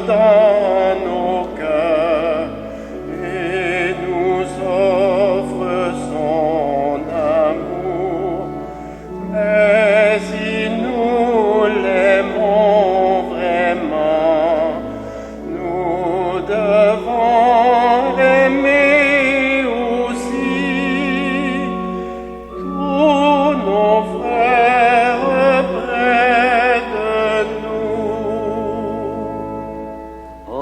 dans nos cœurs et nous offre son amour. Mais si nous l'aimons vraiment, nous devons l'aimer aussi. Tous nos frères près de nous. En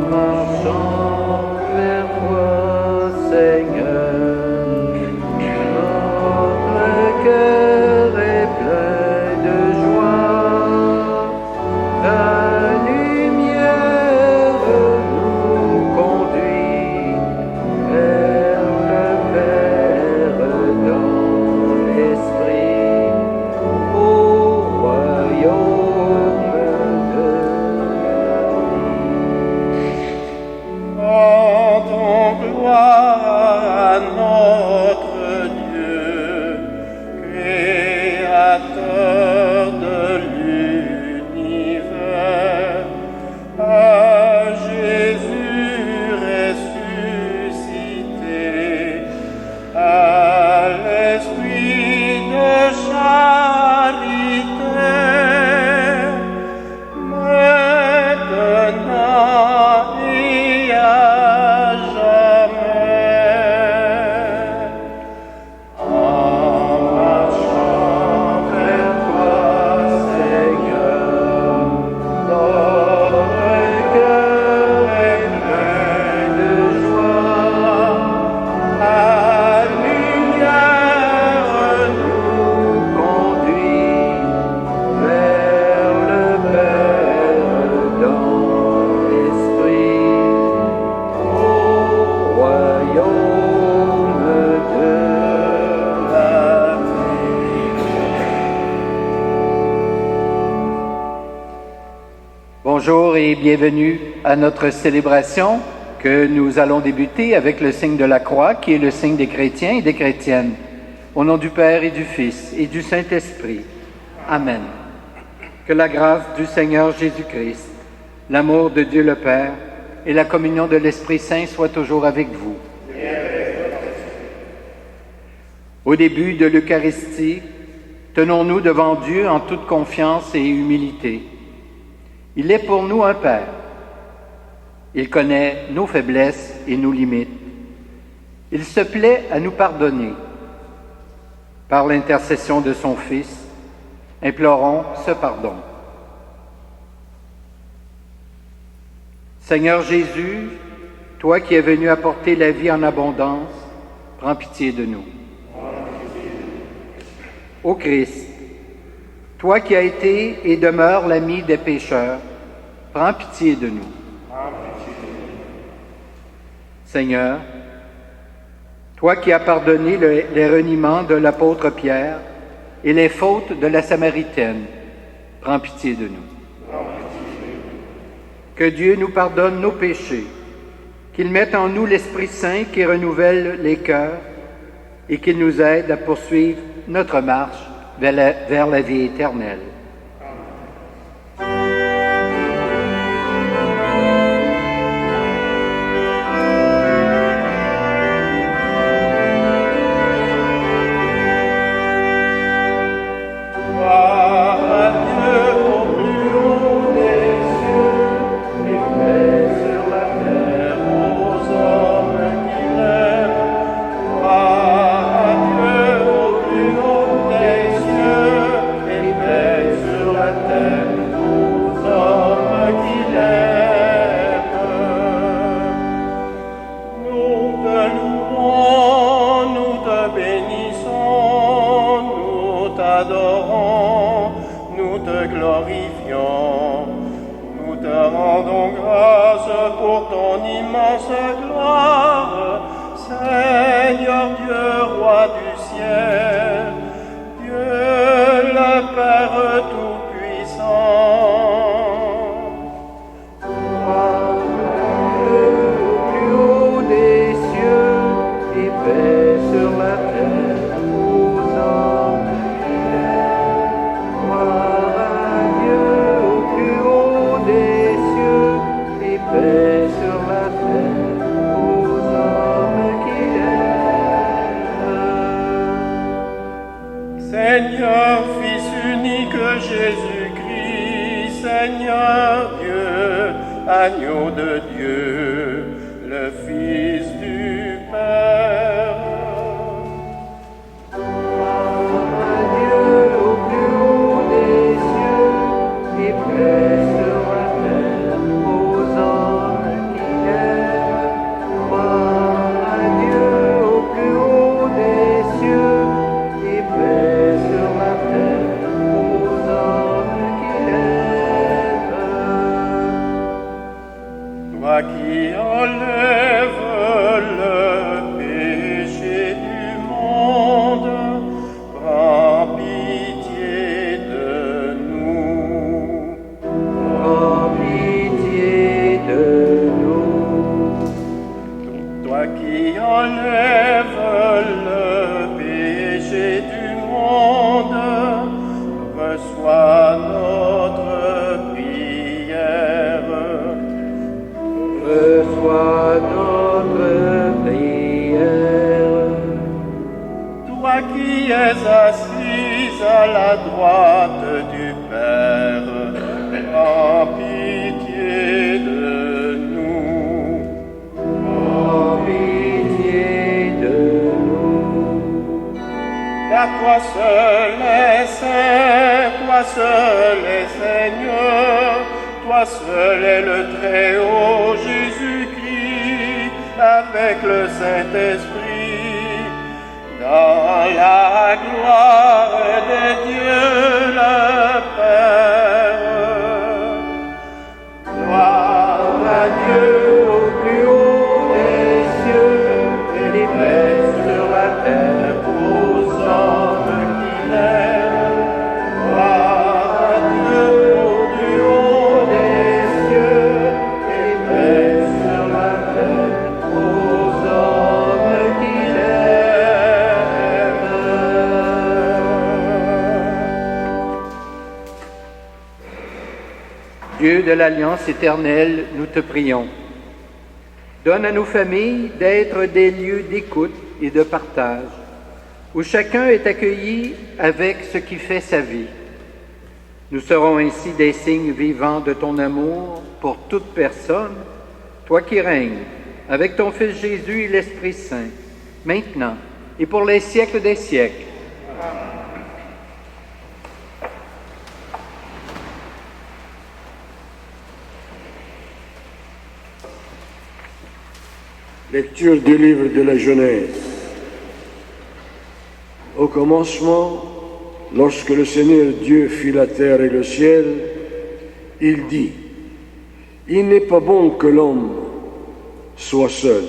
marchant vers toi, Seigneur, notre cœur est plein de joie. Ta lumière nous conduit vers le Père dans l'Esprit, au royaume de la vie. Rendons gloire à notre Dieu, Créateur de l'univers, à Jésus ressuscité, à l'Esprit de charité, maintenant et à jamais. En marchant vers toi, Seigneur, notre cœur est plein de joie. Ta lumière nous Conduit vers le Père dans l'Esprit, au royaume de la vie. Bonjour et bienvenue à notre célébration que nous allons débuter avec le signe de la croix, qui est le signe des chrétiens et des chrétiennes. Au nom du Père et du Fils et du Saint-Esprit. Amen. Que la grâce du Seigneur Jésus-Christ, l'amour de Dieu le Père et la communion de l'Esprit Saint soient toujours avec vous. Au début de l'Eucharistie, tenons-nous devant Dieu en toute confiance et humilité. Il est pour nous un Père. Il connaît nos faiblesses et nos limites. Il se plaît à nous pardonner. Par l'intercession de son Fils, implorons ce pardon. Seigneur Jésus, toi qui es venu apporter la vie en abondance, prends pitié de nous. Ô Christ, toi qui as été et demeures l'ami des pécheurs, prends pitié de nous. Seigneur, toi qui as pardonné les reniements de l'apôtre Pierre et les fautes de la Samaritaine, prends pitié de nous. Que Dieu nous pardonne nos péchés, qu'il mette en nous l'Esprit Saint qui renouvelle les cœurs et qu'il nous aide à poursuivre notre marche vers la vie éternelle. Gloire à Dieu au plus haut des cieux. paix sur la terre aux hommes qu'il aime. Seigneur, Fils unique Jésus-Christ, Seigneur Dieu, agneau de Dieu, le Fils du Père. Dieu au plus haut des cieux, et paix sur la terre aux hommes qu'il aime. Gloire à Dieu au plus haut des cieux, et paix sur la terre aux hommes qu'il aime. Toi qui enlèves le péché du monde, prends pitié de nous. Prends pitié de nous. Toi qui enlèves le péché du monde, reçois notre prière. Reçois notre prière. Toi qui es assise à la droite du Père, prends pitié de nous. Prends pitié de nous. Car toi seul es saint, toi seul es Seigneur, toi seul est le Très-Haut Jésus-Christ, avec le Saint-Esprit, dans la gloire de Dieu le Père. Gloire à Dieu Au plus haut des cieux, et les paix sur la terre aux hommes qu'il aime. Gloire à Dieu au plus haut des cieux, et paix sur la terre aux hommes qu'il aime. Dieu de l'Alliance éternelle, nous te prions. Donne à nos familles d'être des lieux d'écoute et de partage, où chacun est accueilli avec ce qui fait sa vie. Nous serons ainsi des signes vivants de ton amour pour toute personne, toi qui règnes avec ton Fils Jésus et l'Esprit Saint, maintenant et pour les siècles des siècles. Lecture du livre de la Genèse. Au commencement, lorsque le Seigneur Dieu fit la terre et le ciel, il dit, « Il n'est pas bon que l'homme soit seul.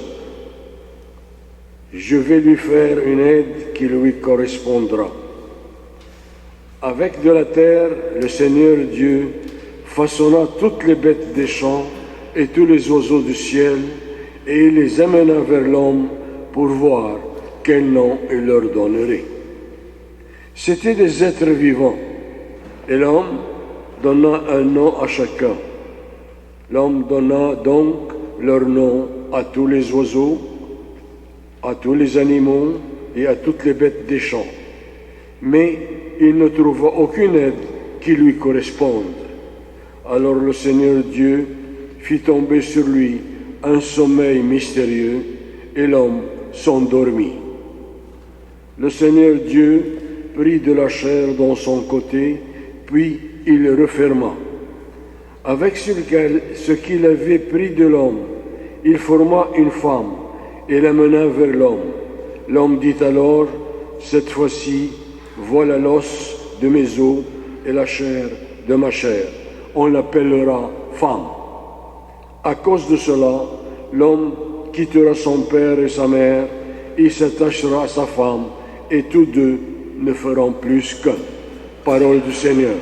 Je vais lui faire une aide qui lui correspondra. » Avec de la terre, le Seigneur Dieu façonna toutes les bêtes des champs et tous les oiseaux du ciel, et il les amena vers l'homme pour voir quel nom il leur donnerait. C'étaient des êtres vivants, et l'homme donna un nom à chacun. L'homme donna donc leur nom à tous les oiseaux, à tous les animaux et à toutes les bêtes des champs. Mais il ne trouva aucune aide qui lui corresponde. Alors le Seigneur Dieu fit tomber sur lui un sommeil mystérieux, et l'homme s'endormit. Le Seigneur Dieu prit de la chair dans son côté, puis il le referma. Avec ce qu'il avait pris de l'homme, il forma une femme et l'amena vers l'homme. L'homme dit alors, « Cette fois-ci, voilà l'os de mes os et la chair de ma chair. On l'appellera femme. » À cause de cela, l'homme quittera son père et sa mère, il s'attachera à sa femme, et tous deux ne feront plus qu'un. Parole du Seigneur.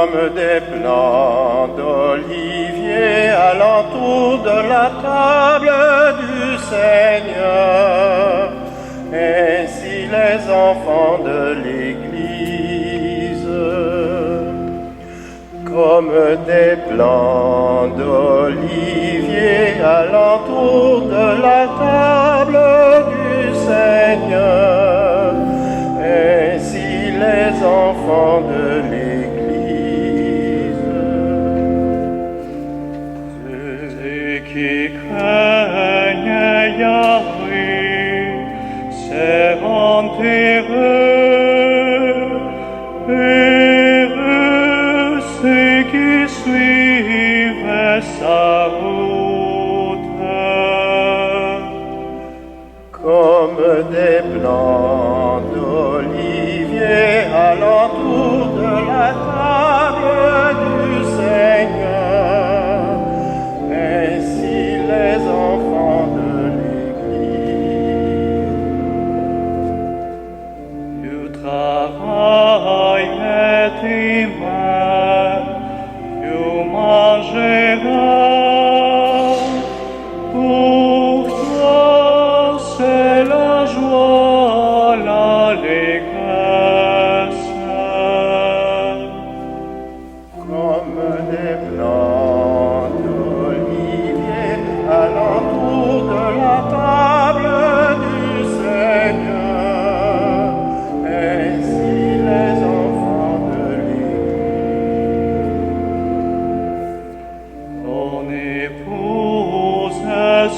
comme des plants d'olivier alentour de la table du Seigneur. Ainsi les enfants de l'Église, comme des plants d'olivier alentour de la table du Seigneur. Ainsi les enfants de l'Église. Ceux qui craignent Yahweh seront heureux, heureux ceux qui suivent sa route. Comme des plants d'olivier alentour de la table du Seigneur, ainsi les enfants de l'Église. Du travail de tes mains, tu mangeras. Pour toi, c'est la joie, l'allégresse. Comme des plants d'olivier alentour de la table du Seigneur, ainsi les enfants de l'Église. Ton épouse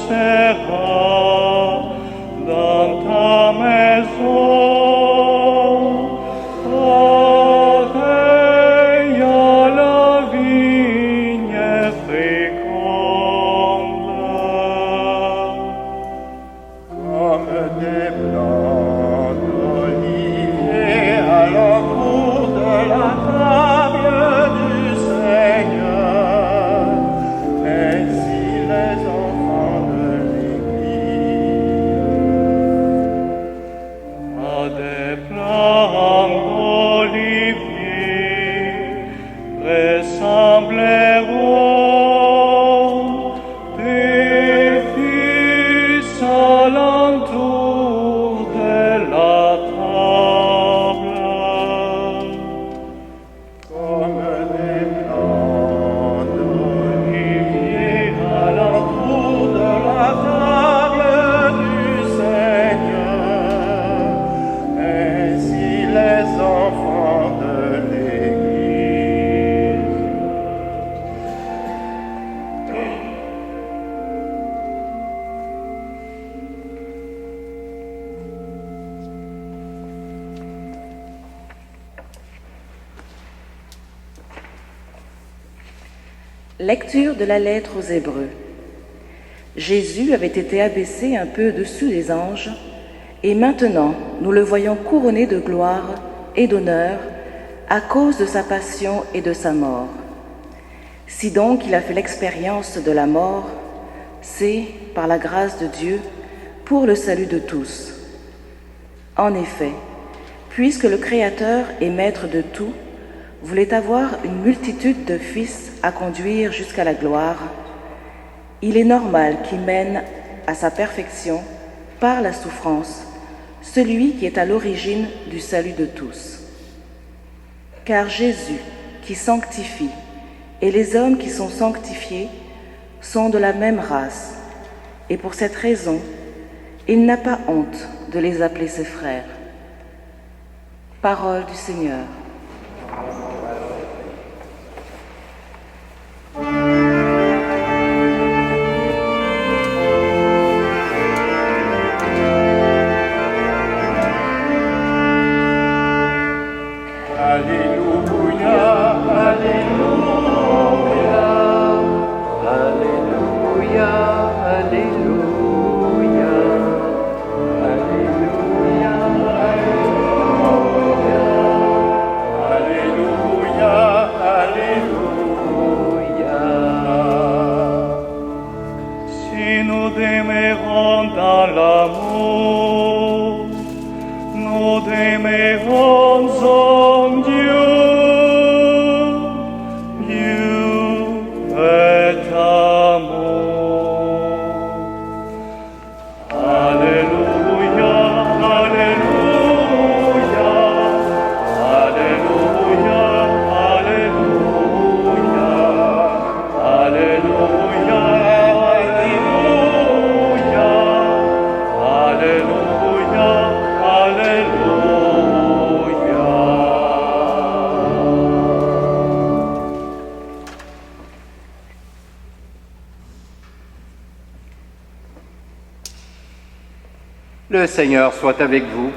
sera dans ta maison, pareille à la vigne féconde. Comme des plants d'olivier alentour de la table du Seigneur, ainsi les enfants de l'Église. À des plants d'olivier ressembleront des fils alentour de la table. Comme des plants d'olivier alentour de la table du Seigneur, ainsi les enfants de l'Église. Lecture de la lettre aux Hébreux. Jésus avait été abaissé un peu au-dessus des anges, et maintenant nous le voyons couronné de gloire et d'honneur à cause de sa passion et de sa mort. Si donc il a fait l'expérience de la mort, c'est, par la grâce de Dieu, pour le salut de tous. En effet, puisque le Créateur et Maître de tout voulait avoir une multitude de fils à conduire jusqu'à la gloire, il est normal qu'il mène à sa perfection, par la souffrance, celui qui est à l'origine du salut de tous. Car Jésus, qui sanctifie, et les hommes qui sont sanctifiés sont de la même race, et pour cette raison, il n'a pas honte de les appeler ses frères. Parole du Seigneur. Nous demeurons en Dieu, Le Seigneur soit avec vous.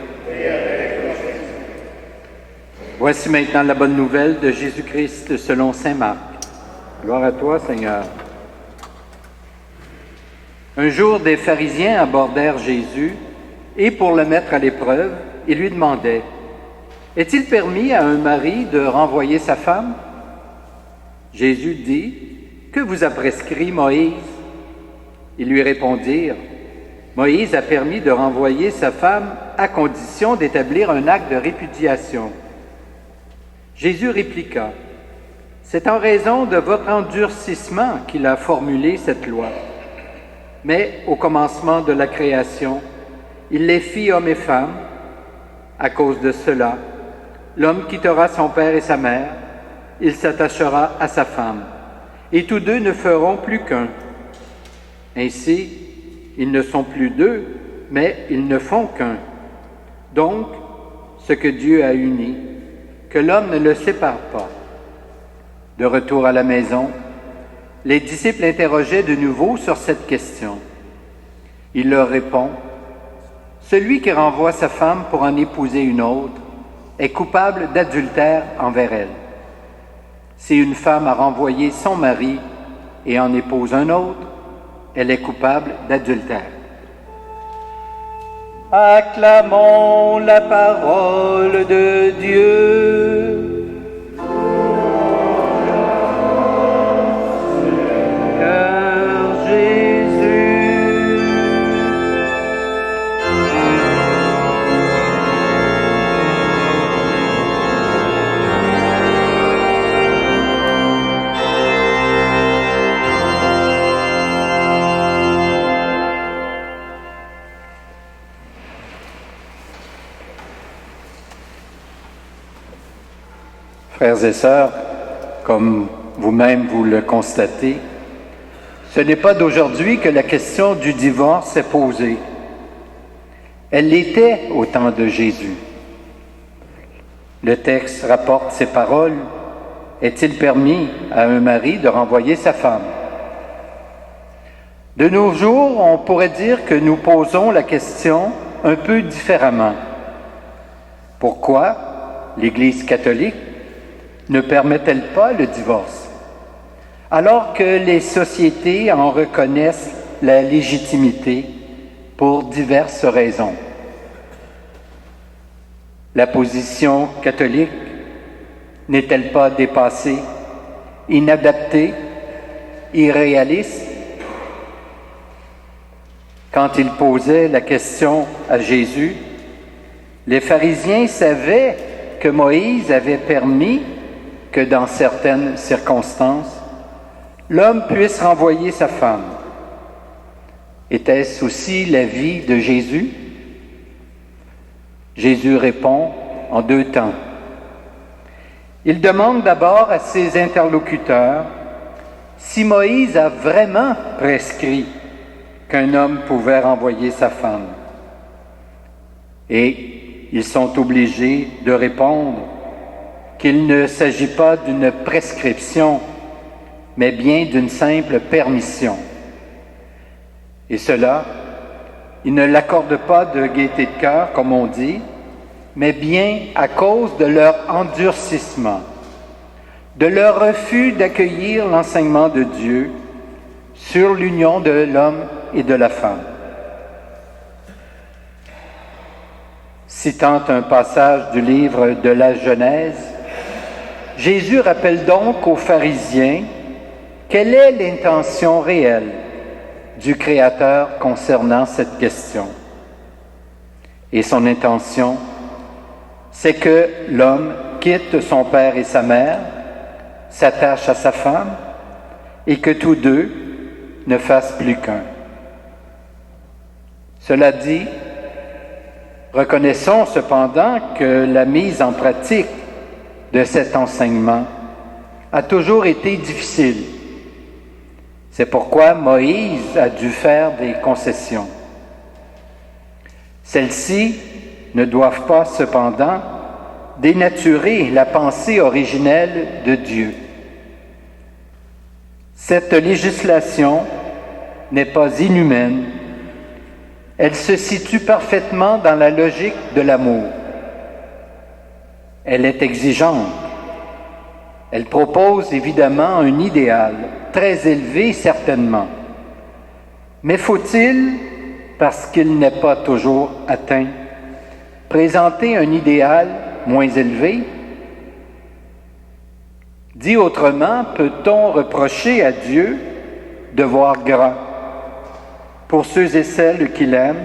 Voici maintenant la bonne nouvelle de Jésus-Christ selon saint Marc. Gloire à toi, Seigneur. Un jour, des pharisiens abordèrent Jésus et, pour le mettre à l'épreuve, ils lui demandaient « Est-il permis à un mari de renvoyer sa femme ?» Jésus dit « Que vous a prescrit Moïse ?» Ils lui répondirent « Moïse a permis de renvoyer sa femme à condition d'établir un acte de répudiation. » Jésus répliqua « C'est en raison de votre endurcissement qu'il a formulé cette loi. Mais au commencement de la création, il les fit hommes et femmes. À cause de cela, l'homme quittera son père et sa mère, il s'attachera à sa femme, et tous deux ne feront plus qu'un. Ainsi, ils ne sont plus deux, mais ils ne font qu'un. Donc, ce que Dieu a uni, que l'homme ne le sépare pas. » De retour à la maison, les disciples l'interrogeaient de nouveau sur cette question. Il leur répond, « Celui qui renvoie sa femme pour en épouser une autre est coupable d'adultère envers elle. Si une femme a renvoyé son mari et en épouse un autre, elle est coupable d'adultère. » Acclamons la parole de Dieu. Seigneur Jésus. Frères et sœurs, comme vous-même vous le constatez, ce n'est pas d'aujourd'hui que la question du divorce est posée. Elle l'était au temps de Jésus. Le texte rapporte ces paroles. Est-il permis à un mari de renvoyer sa femme? De nos jours, on pourrait dire que nous posons la question un peu différemment. Pourquoi l'Église catholique ne permet-elle pas le divorce, alors que les sociétés en reconnaissent la légitimité pour diverses raisons? La position catholique n'est-elle pas dépassée, inadaptée, irréaliste? Quand il posait la question à Jésus, les pharisiens savaient que Moïse avait permis que dans certaines circonstances, l'homme puisse renvoyer sa femme. Était-ce aussi l'avis de Jésus? Jésus répond en deux temps. Il demande d'abord à ses interlocuteurs si Moïse a vraiment prescrit qu'un homme pouvait renvoyer sa femme. Et ils sont obligés de répondre qu'il ne s'agit pas d'une prescription, mais bien d'une simple permission. Et cela, ils ne l'accordent pas de gaieté de cœur, comme on dit, mais bien à cause de leur endurcissement, de leur refus d'accueillir l'enseignement de Dieu sur l'union de l'homme et de la femme. Citant un passage du livre de la Genèse, Jésus rappelle donc aux pharisiens quelle est l'intention réelle du Créateur concernant cette question. Et son intention, c'est que l'homme quitte son père et sa mère, s'attache à sa femme, et que tous deux ne fassent plus qu'un. Cela dit, reconnaissons cependant que la mise en pratique de cet enseignement a toujours été difficile. C'est pourquoi Moïse a dû faire des concessions. Celles-ci ne doivent pas cependant dénaturer la pensée originelle de Dieu. Cette législation n'est pas inhumaine, Elle se situe parfaitement dans la logique de l'amour. Elle est exigeante. Elle propose évidemment un idéal, très élevé certainement. Mais faut-il, parce qu'il n'est pas toujours atteint, présenter un idéal moins élevé? Dit autrement, peut-on reprocher à Dieu de voir grand pour ceux et celles qu'il aime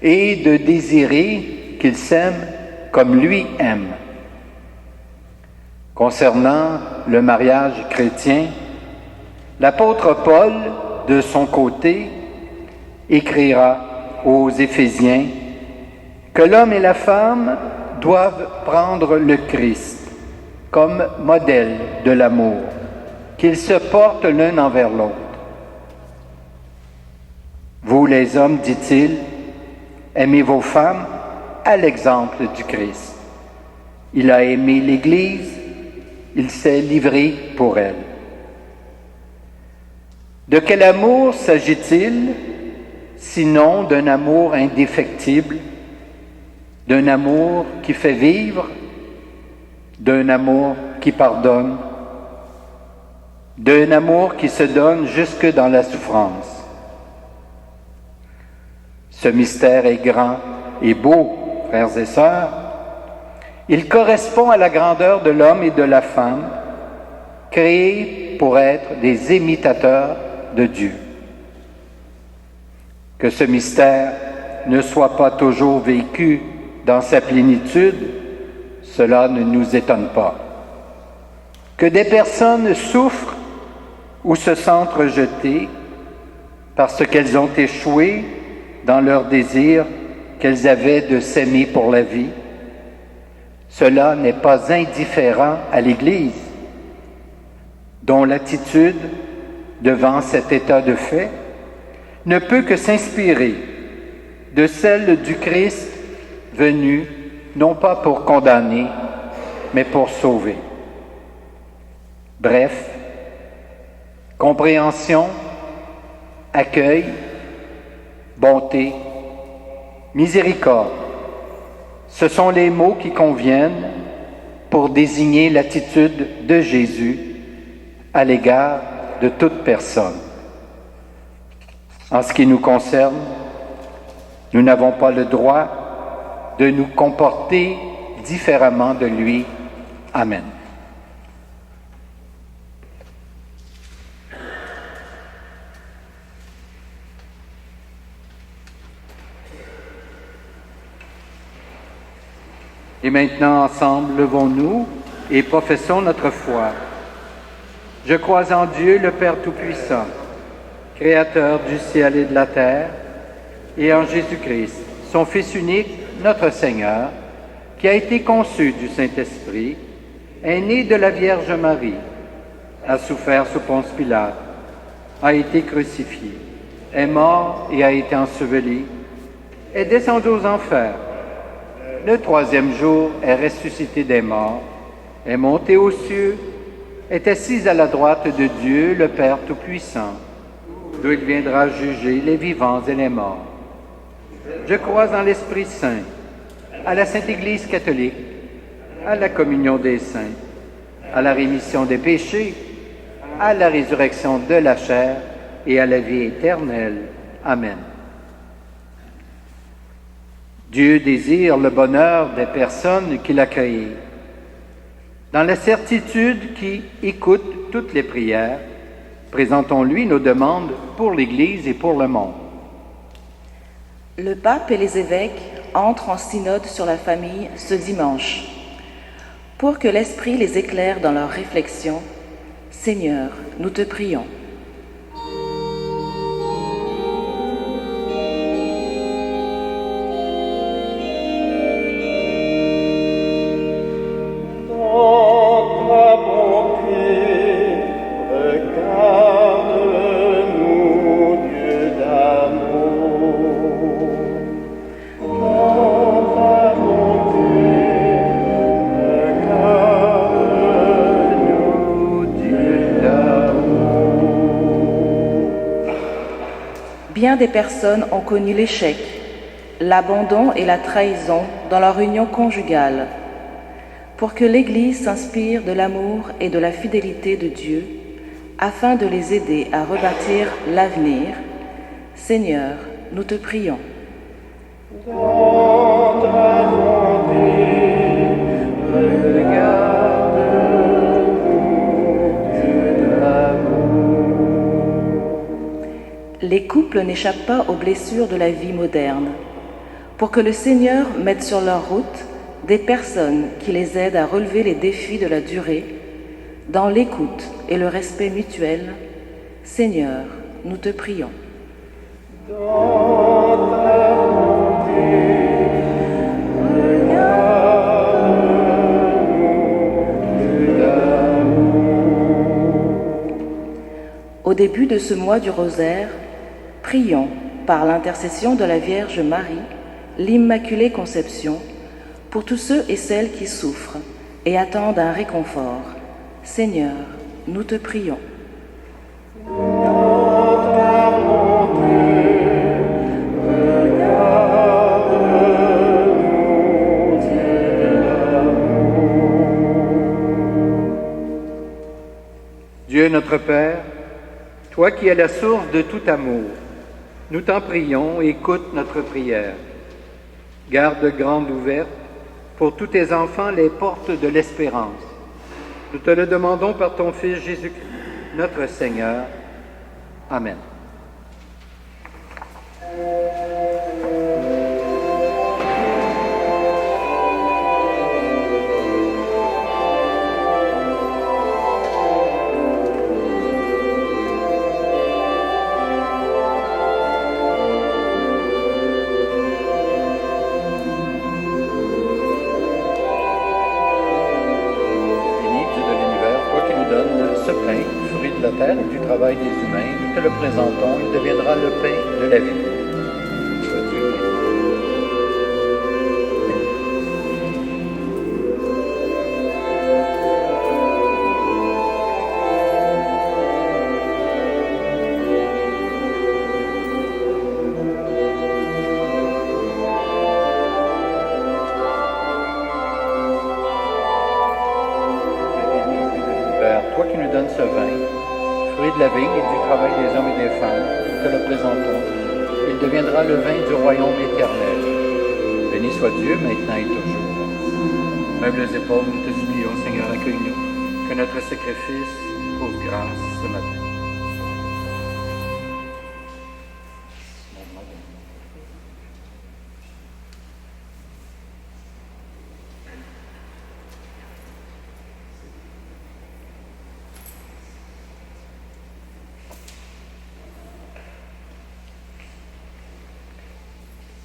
et de désirer qu'ils s'aiment comme lui aime? Concernant le mariage chrétien, l'apôtre Paul, de son côté, écrira aux Éphésiens que l'homme et la femme doivent prendre le Christ comme modèle de l'amour, qu'ils se portent l'un envers l'autre. Vous les hommes, dit-il, aimez vos femmes à l'exemple du Christ. Il a aimé l'Église, il s'est livré pour elle. De quel amour s'agit-il, sinon d'un amour indéfectible, d'un amour qui fait vivre, d'un amour qui pardonne, d'un amour qui se donne jusque dans la souffrance? Ce mystère est grand et beau, frères et sœurs. Il correspond à la grandeur de l'homme et de la femme, créés pour être des imitateurs de Dieu. Que ce mystère ne soit pas toujours vécu dans sa plénitude, cela ne nous étonne pas. Que des personnes souffrent ou se sentent rejetées parce qu'elles ont échoué dans leur désir qu'elles avaient de s'aimer pour la vie, cela n'est pas indifférent à l'Église, dont l'attitude devant cet état de fait ne peut que s'inspirer de celle du Christ venu non pas pour condamner, mais pour sauver. Bref, compréhension, accueil, bonté, miséricorde, ce sont les mots qui conviennent pour désigner l'attitude de Jésus à l'égard de toute personne. En ce qui nous concerne, nous n'avons pas le droit de nous comporter différemment de lui. Amen. Et maintenant, ensemble, levons-nous et professons notre foi. Je crois en Dieu, le Père Tout-Puissant, Créateur du ciel et de la terre, et en Jésus-Christ, son Fils unique, notre Seigneur, qui a été conçu du Saint-Esprit, est né de la Vierge Marie, a souffert sous Ponce Pilate, a été crucifié, est mort et a été enseveli, est descendu aux enfers. Le troisième jour est ressuscité des morts, est monté aux cieux, est assis à la droite de Dieu, le Père Tout-Puissant, d'où il viendra juger les vivants et les morts. Je crois en l'Esprit Saint, à la Sainte Église catholique, à la communion des saints, à la rémission des péchés, à la résurrection de la chair et à la vie éternelle. Amen. Dieu désire le bonheur des personnes qu'il a créées. Dans la certitude qui écoute toutes les prières, présentons-lui nos demandes pour l'Église et pour le monde. Le pape et les évêques entrent en synode sur la famille ce dimanche. Pour que l'Esprit les éclaire dans leurs réflexions, Seigneur, nous te prions. bien des personnes ont connu l'échec, l'abandon et la trahison dans leur union conjugale. Pour que l'Église s'inspire de l'amour et de la fidélité de Dieu, afin de les aider à rebâtir l'avenir, Seigneur, nous te prions. Dans ta bonté, regarde-nous, Dieu de l'amour. Les couples n'échappent pas aux blessures de la vie moderne. Pour que le Seigneur mette sur leur route des personnes qui les aident à relever les défis de la durée, dans l'écoute et le respect mutuel, Seigneur, nous te prions. Dans ta bonté, regarde-nous, Dieu d'amour. Au début de ce mois du rosaire, prions, par l'intercession de la Vierge Marie, l'Immaculée Conception, pour tous ceux et celles qui souffrent et attendent un réconfort. Seigneur, nous te prions. Dans ta bonté, regarde-nous, Dieu d'amour. Dieu notre Père, toi qui es la source de tout amour, nous t'en prions, écoute notre prière. Garde grande ouverte pour tous tes enfants les portes de l'espérance. Nous te le demandons par ton Fils Jésus-Christ, notre Seigneur. Amen. La terre et du travail des humains, nous te le présentons, il deviendra le pain de la vie. Père, toi qui nous donnes ce vin, fruit de la vigne et du travail des hommes et des femmes, nous te le présentons. Il deviendra le vin du royaume éternel. Béni soit Dieu, maintenant et toujours. Meubles et pauvres, nous te supplions, Seigneur, accueille-nous. Que notre sacrifice trouve grâce ce matin.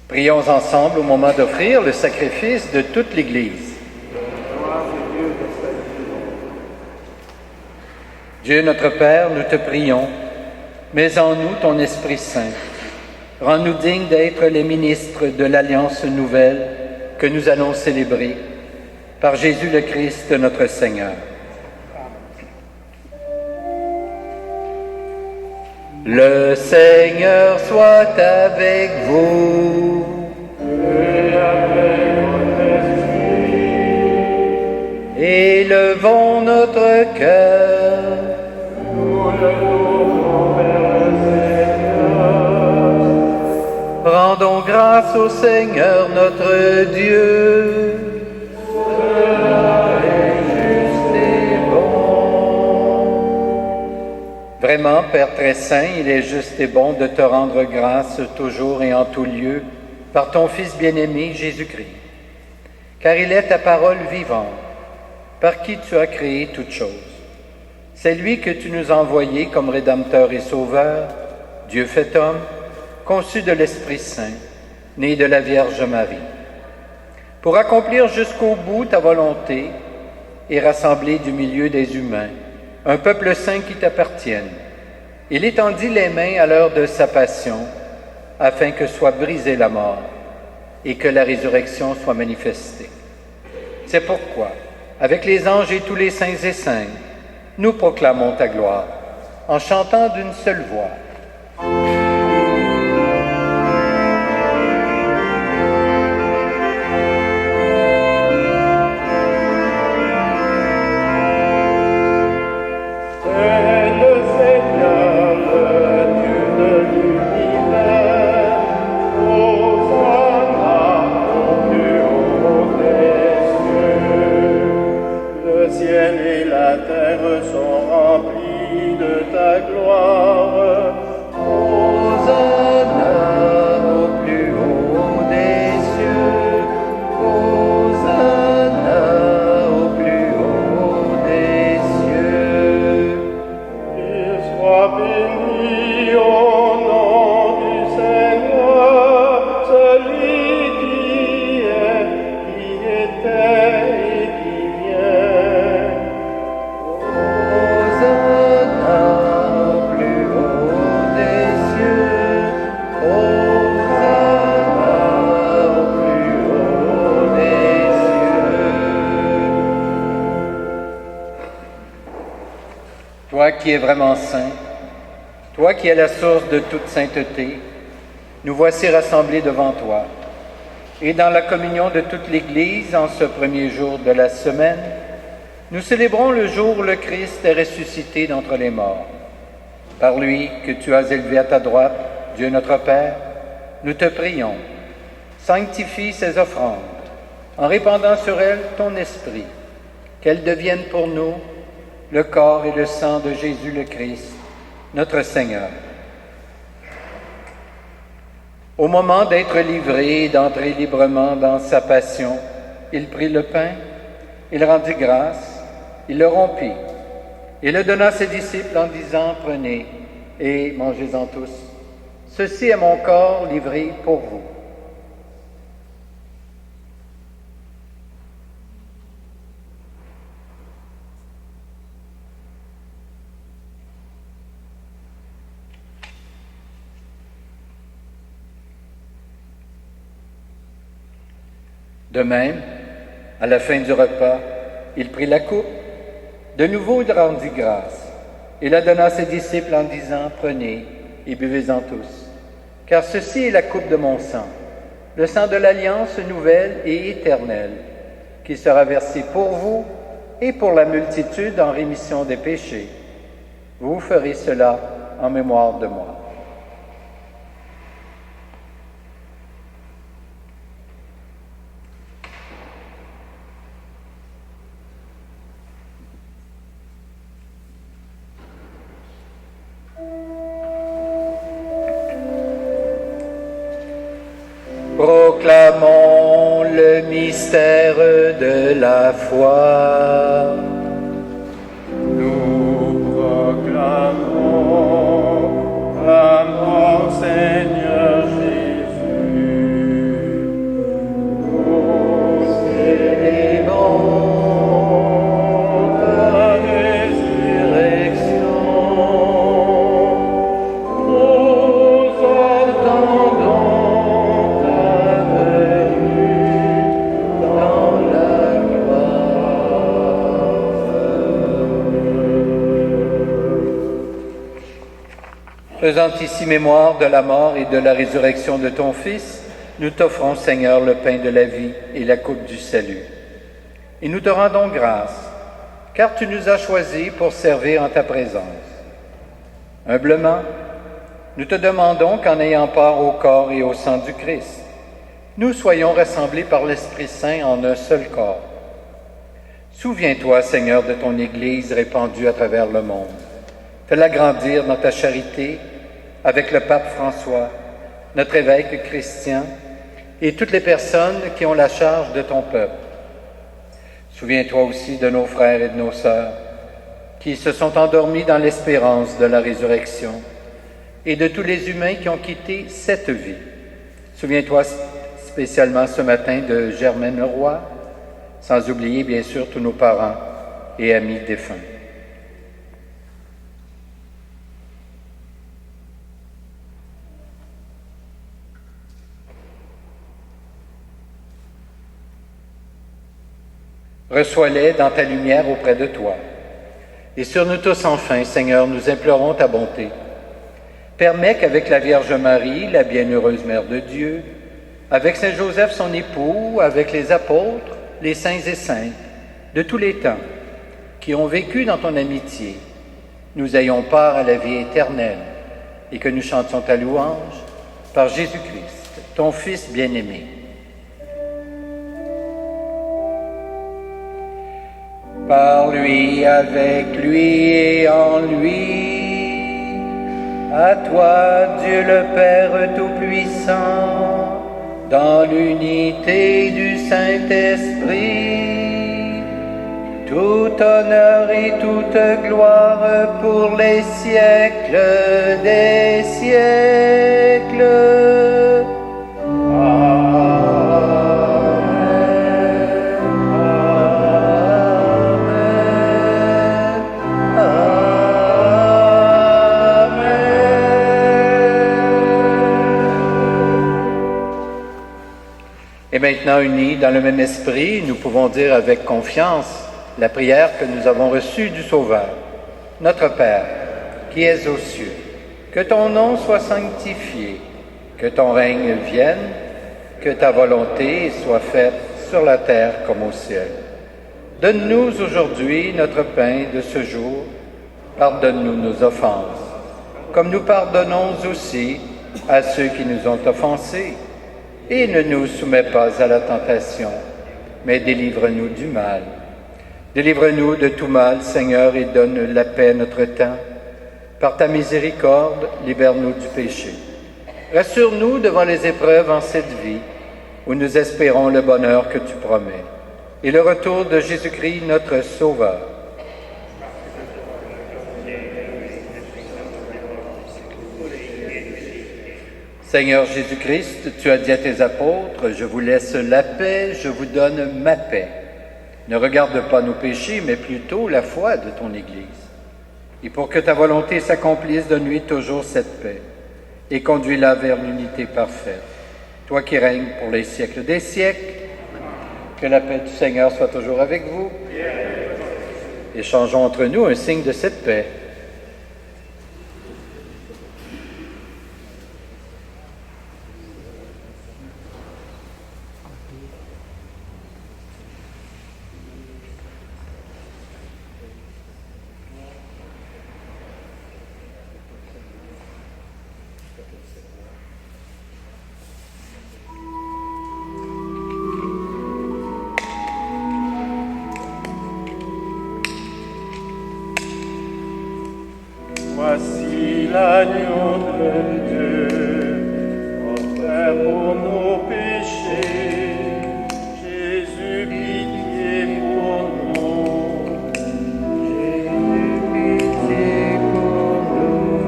Prions ensemble au moment d'offrir le sacrifice de toute l'Église. Dieu notre Père, nous te prions, mets en nous ton Esprit Saint. Rends-nous dignes d'être les ministres de l'Alliance nouvelle que nous allons célébrer. Par Jésus le Christ, notre Seigneur. Le Seigneur soit avec vous. Et avec votre esprit, Élevons notre cœur. nous le devons vers le Seigneur. Rendons grâce au Seigneur notre Dieu. Cela est juste et bon. Vraiment, Père très saint, il est juste et bon de te rendre grâce toujours et en tout lieu par ton Fils bien-aimé Jésus-Christ, car il est ta parole vivante, par qui tu as créé toutes choses. C'est lui que tu nous as envoyé comme Rédempteur et Sauveur, Dieu fait homme, conçu de l'Esprit Saint, né de la Vierge Marie, pour accomplir jusqu'au bout ta volonté et rassembler du milieu des humains un peuple saint qui t'appartienne. Il étendit les mains à l'heure de sa passion, afin que soit brisée la mort et que la résurrection soit manifestée. C'est pourquoi, avec les anges et tous les saints et saintes, nous proclamons ta gloire, en chantant d'une seule voix. Toi qui es vraiment saint, toi qui es la source de toute sainteté, nous voici rassemblés devant toi. Et dans la communion de toute l'Église, en ce premier jour de la semaine, nous célébrons le jour où le Christ est ressuscité d'entre les morts. Par lui que tu as élevé à ta droite, Dieu notre Père, nous te prions. Sanctifie ces offrandes, en répandant sur elles ton esprit, qu'elles deviennent pour nous le corps et le sang de Jésus le Christ, notre Seigneur. Au moment d'être livré et d'entrer librement dans sa passion, il prit le pain, il rendit grâce, il le rompit, et le donna à ses disciples en disant, « Prenez et mangez-en tous. Ceci est mon corps livré pour vous. » De même, à la fin du repas, il prit la coupe. De nouveau, il rendit grâce et la donna à ses disciples en disant, « Prenez et buvez-en tous, car ceci est la coupe de mon sang, le sang de l'alliance nouvelle et éternelle, qui sera versé pour vous et pour la multitude en rémission des péchés. Vous ferez cela en mémoire de moi. » Proclamons le mystère de la foi. Nous proclamons ta mort, Seigneur Jésus. Nous célébrons ta résurrection. Nous attendons Faisant ici mémoire de la mort et de la résurrection de ton Fils, nous t'offrons, Seigneur, le pain de la vie et la coupe du salut. Et nous te rendons grâce, car tu nous as choisis pour servir en ta présence. Humblement, nous te demandons qu'en ayant part au corps et au sang du Christ, nous soyons rassemblés par l'Esprit Saint en un seul corps. Souviens-toi, Seigneur, de ton Église répandue à travers le monde. Fais-la grandir dans ta charité avec le pape François, notre évêque Christian et toutes les personnes qui ont la charge de ton peuple. Souviens-toi aussi de nos frères et de nos sœurs qui se sont endormis dans l'espérance de la résurrection et de tous les humains qui ont quitté cette vie. Souviens-toi spécialement ce matin de Germaine Leroy, sans oublier bien sûr tous nos parents et amis défunts. Reçois-les dans ta lumière auprès de toi. Et sur nous tous enfin, Seigneur, nous implorons ta bonté. Permets qu'avec la Vierge Marie, la bienheureuse Mère de Dieu, avec Saint Joseph son époux, avec les apôtres, les saints et saintes, de tous les temps, qui ont vécu dans ton amitié, nous ayons part à la vie éternelle et que nous chantions ta louange par Jésus-Christ, ton Fils bien-aimé. Par lui, avec lui et en lui, à toi, Dieu le Père Tout-Puissant, dans l'unité du Saint-Esprit, tout honneur et toute gloire pour les siècles des siècles. Et maintenant, unis dans le même esprit, nous pouvons dire avec confiance la prière que nous avons reçue du Sauveur. Notre Père, qui es aux cieux, que ton nom soit sanctifié, que ton règne vienne, que ta volonté soit faite sur la terre comme au ciel. Donne-nous aujourd'hui notre pain de ce jour. Pardonne-nous nos offenses, comme nous pardonnons aussi à ceux qui nous ont offensés. Et ne nous soumets pas à la tentation, mais délivre-nous du mal. Délivre-nous de tout mal, Seigneur, et donne la paix à notre temps. Par ta miséricorde, libère-nous du péché. Rassure-nous devant les épreuves en cette vie, où nous espérons le bonheur que tu promets, et le retour de Jésus-Christ, notre Sauveur. Seigneur Jésus-Christ, tu as dit à tes apôtres, « Je vous laisse la paix, je vous donne ma paix. » Ne regarde pas nos péchés, mais plutôt la foi de ton Église. Et pour que ta volonté s'accomplisse, donne-lui toujours cette paix et conduis-la vers l'unité parfaite. Toi qui règnes pour les siècles des siècles, que la paix du Seigneur soit toujours avec vous. Échangeons entre nous un signe de cette paix. Voici l'agneau de Dieu, offert pour nos péchés. Jésus, pitié pour nous. Jésus, pitié pour nous.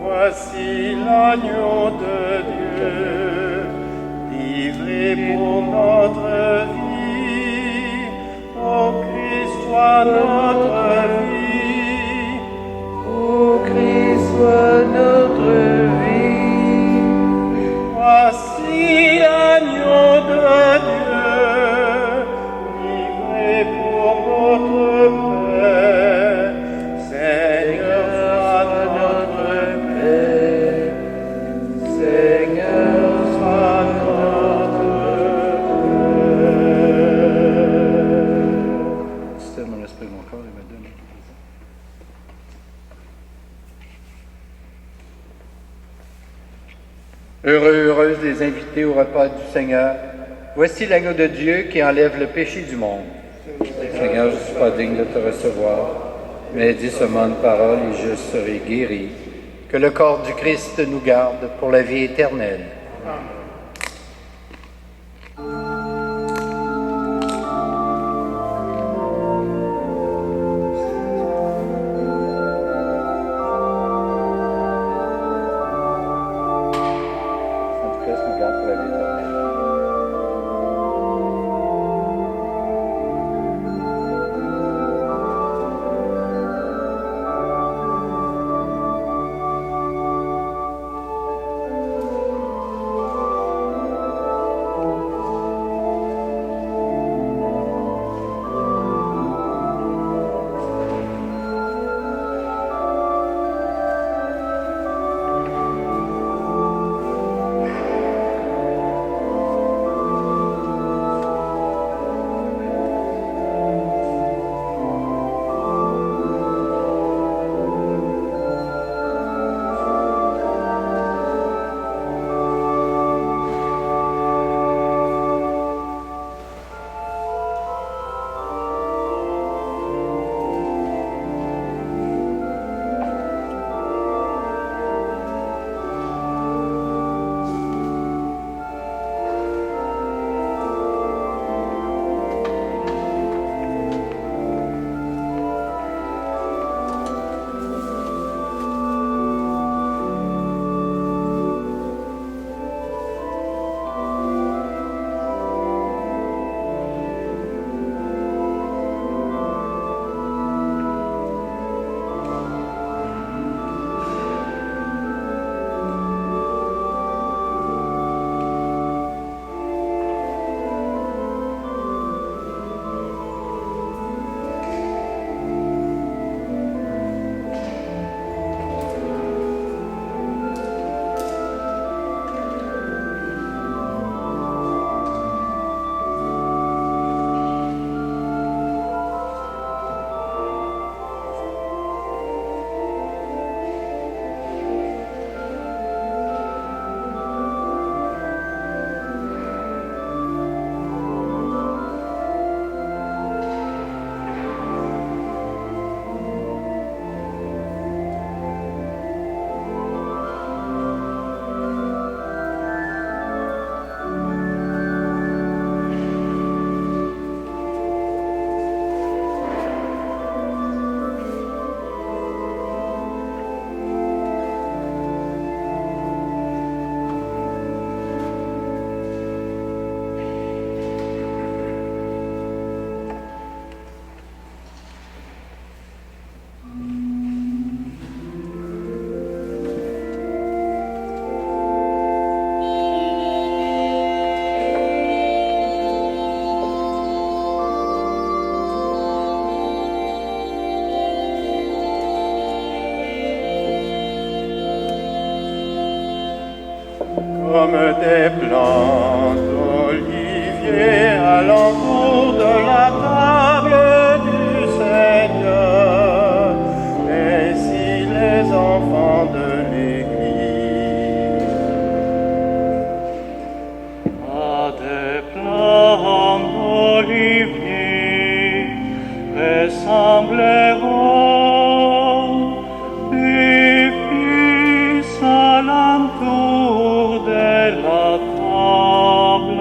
Voici l'agneau de Dieu, livré pour notre vie. Ô Christ, sois notre vie. Ô Christ, sois notre vie. Voici l'agneau de Dieu, livré pour notre paix. Seigneur, sois notre paix. Seigneur, sois notre paix. C'est mon esprit, mon corps, et me donne. Heureux, heureuse des invités au repas du Seigneur. Voici l'agneau de Dieu qui enlève le péché du monde. Seigneur, je ne suis pas digne de te recevoir, mais dis seulement une parole et je serai guéri. Que le corps du Christ nous garde pour la vie éternelle. Christ nous garde pour la vie éternelle. l'entour de la table du Seigneur, ainsi les enfants de l'Église. À des plants d'olivier ressembleront des fils à l'entour de la table,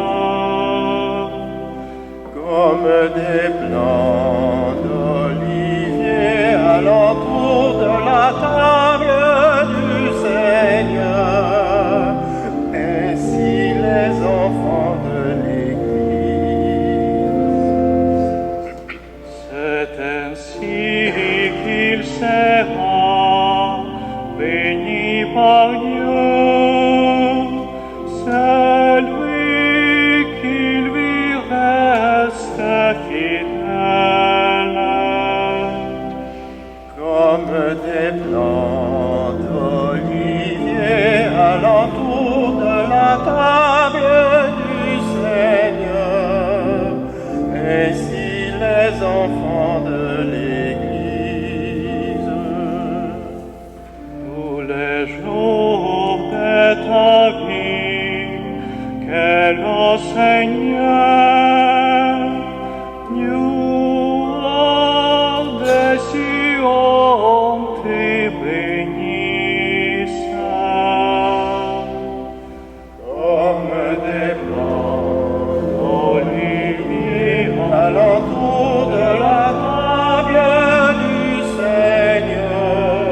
comme des plants d'olivier à l'entour de la table du Seigneur, ainsi les enfants de l'Église. C'est ainsi qu'il sera béni par Dieu, celui qui lui reste fidèle. Comme des plants d'olivier à l'entour de la table du Seigneur, ainsi les enfants de l'Église. Tous les jours de ta vie, que le Seigneur nous des Sion te bénisse. Comme des plants d'olivier à l'entour de la table du Seigneur,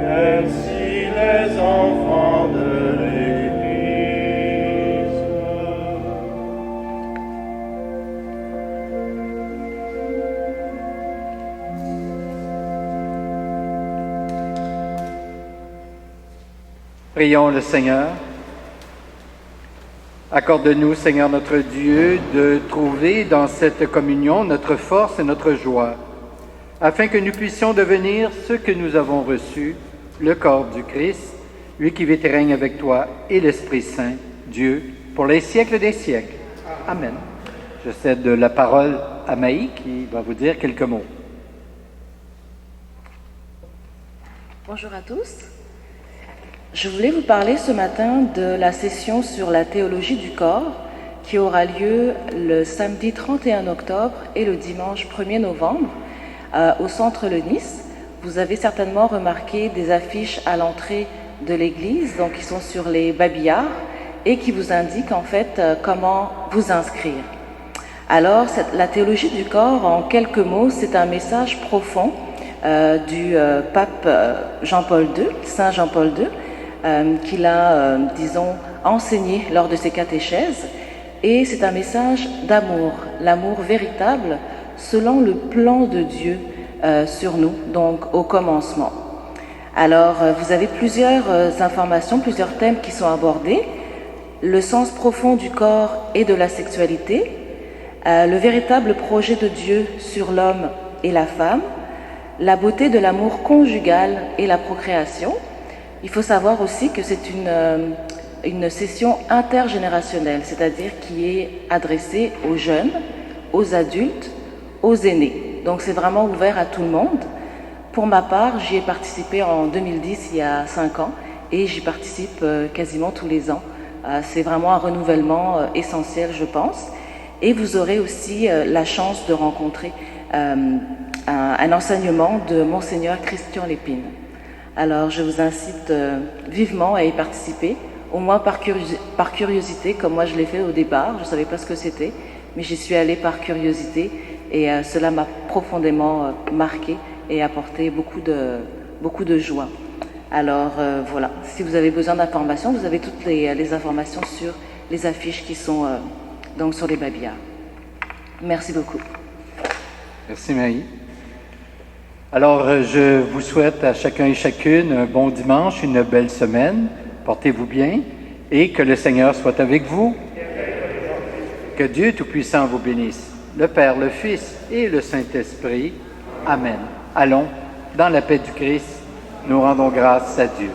ainsi les enfants de l'Église. Prions le Seigneur. Accorde-nous, Seigneur notre Dieu, de trouver dans cette communion notre force et notre joie, afin que nous puissions devenir ce que nous avons reçu, le corps du Christ, lui qui vit et règne avec toi et l'Esprit Saint, Dieu, pour les siècles des siècles. Amen. Je cède la parole à Maï qui va vous dire quelques mots. Bonjour à tous. Je voulais vous parler ce matin de la session sur la théologie du corps qui aura lieu le samedi 31 octobre et le dimanche 1er novembre au Centre Le Nice. Vous avez certainement remarqué des affiches à l'entrée de l'église, donc qui sont sur les babillards et qui vous indiquent en fait comment vous inscrire. Alors, la théologie du corps, en quelques mots, c'est un message profond du pape Jean-Paul II, Saint Jean-Paul II, qu'il a, disons, enseigné lors de ses catéchèses. Et c'est un message d'amour, l'amour véritable selon le plan de Dieu sur nous, donc au commencement. Alors, vous avez plusieurs informations, plusieurs thèmes qui sont abordés. Le sens profond du corps et de la sexualité, le véritable projet de Dieu sur l'homme et la femme, la beauté de l'amour conjugal et la procréation. Il faut savoir aussi que c'est une session intergénérationnelle, c'est-à-dire qui est adressée aux jeunes, aux adultes, aux aînés. Donc c'est vraiment ouvert à tout le monde. Pour ma part, j'y ai participé en 2010, il y a 5 ans, et j'y participe quasiment tous les ans. C'est vraiment un renouvellement essentiel, je pense. Et vous aurez aussi la chance de rencontrer un enseignement de Monseigneur Christian Lépine. Alors, je vous incite vivement à y participer, au moins par curiosité, comme moi je l'ai fait au départ. Je ne savais pas ce que c'était, mais j'y suis allée par curiosité et cela m'a profondément marqué et apporté beaucoup de joie. Alors, voilà, si vous avez besoin d'informations, vous avez toutes les informations sur les affiches qui sont donc sur les babillards. Merci beaucoup. Merci Maï. Alors, je vous souhaite à chacun et chacune un bon dimanche, une belle semaine. Portez-vous bien et que le Seigneur soit avec vous. Que Dieu Tout-Puissant vous bénisse, le Père, le Fils et le Saint-Esprit. Amen. Allons, dans la paix du Christ, nous rendons grâce à Dieu.